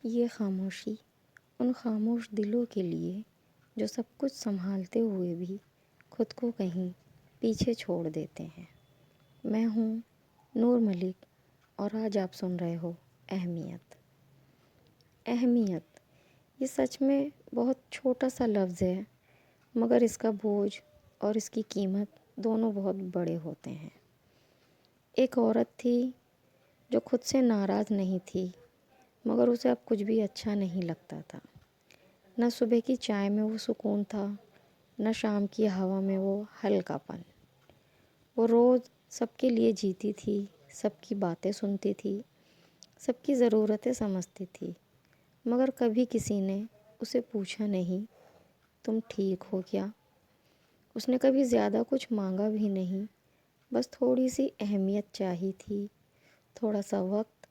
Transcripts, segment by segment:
یہ خاموشی ان خاموش دلوں کے لیے جو سب کچھ سنبھالتے ہوئے بھی خود کو کہیں پیچھے چھوڑ دیتے ہیں۔ میں ہوں نور ملک اور آج آپ سن رہے ہو اہمیت۔ اہمیت یہ سچ میں بہت چھوٹا سا لفظ ہے، مگر اس کا بوجھ اور اس کی قیمت دونوں بہت بڑے ہوتے ہیں۔ ایک عورت تھی جو خود سے ناراض نہیں تھی، مگر اسے اب کچھ بھی اچھا نہیں لگتا تھا۔ نہ صبح کی چائے میں وہ سکون تھا، نہ شام کی ہوا میں وہ ہلکا پن۔ وہ روز سب کے لیے جیتی تھی، سب کی باتیں سنتی تھی، سب کی ضرورتیں سمجھتی تھی، مگر کبھی کسی نے اسے پوچھا نہیں تم ٹھیک ہو کیا؟ اس نے کبھی زیادہ کچھ مانگا بھی نہیں، بس تھوڑی سی اہمیت چاہی تھی، تھوڑا سا وقت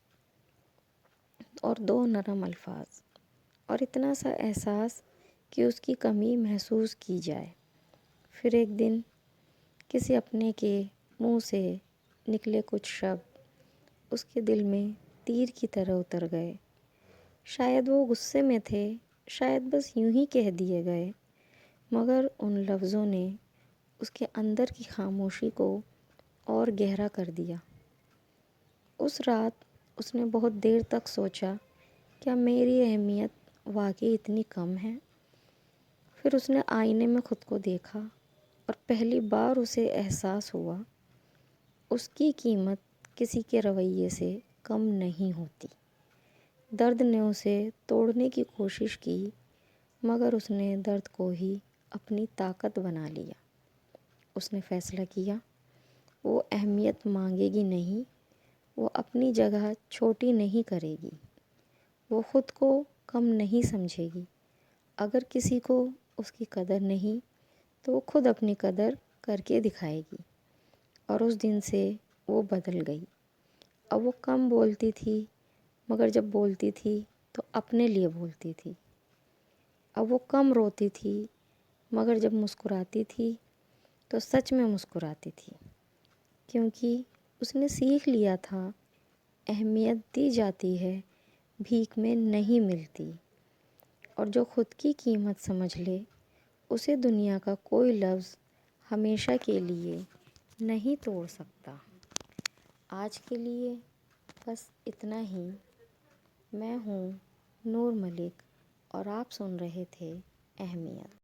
اور دو نرم الفاظ، اور اتنا سا احساس کہ اس کی کمی محسوس کی جائے۔ پھر ایک دن کسی اپنے کے منہ سے نکلے کچھ شبد اس کے دل میں تیر کی طرح اتر گئے۔ شاید وہ غصے میں تھے، شاید بس یوں ہی کہہ دیے گئے، مگر ان لفظوں نے اس کے اندر کی خاموشی کو اور گہرا کر دیا۔ اس رات اس نے بہت دیر تک سوچا، کیا میری اہمیت واقعی اتنی کم ہے؟ پھر اس نے آئینے میں خود کو دیکھا اور پہلی بار اسے احساس ہوا اس کی قیمت کسی کے رویے سے کم نہیں ہوتی۔ درد نے اسے توڑنے کی کوشش کی، مگر اس نے درد کو ہی اپنی طاقت بنا لیا۔ اس نے فیصلہ کیا وہ اہمیت مانگے گی نہیں، وہ اپنی جگہ چھوٹی نہیں کرے گی، وہ خود کو کم نہیں سمجھے گی۔ اگر کسی کو اس کی قدر نہیں تو وہ خود اپنی قدر کر کے دکھائے گی۔ اور اس دن سے وہ بدل گئی۔ اب وہ کم بولتی تھی، مگر جب بولتی تھی تو اپنے لیے بولتی تھی۔ اب وہ کم روتی تھی، مگر جب مسکراتی تھی تو سچ میں مسکراتی تھی، کیونکہ اس نے سیکھ لیا تھا اہمیت دی جاتی ہے، بھیک میں نہیں ملتی، اور جو خود کی قیمت سمجھ لے اسے دنیا کا کوئی لفظ ہمیشہ کے لیے نہیں توڑ سکتا۔ آج کے لیے بس اتنا ہی۔ میں ہوں نور ملک اور آپ سن رہے تھے اہمیت۔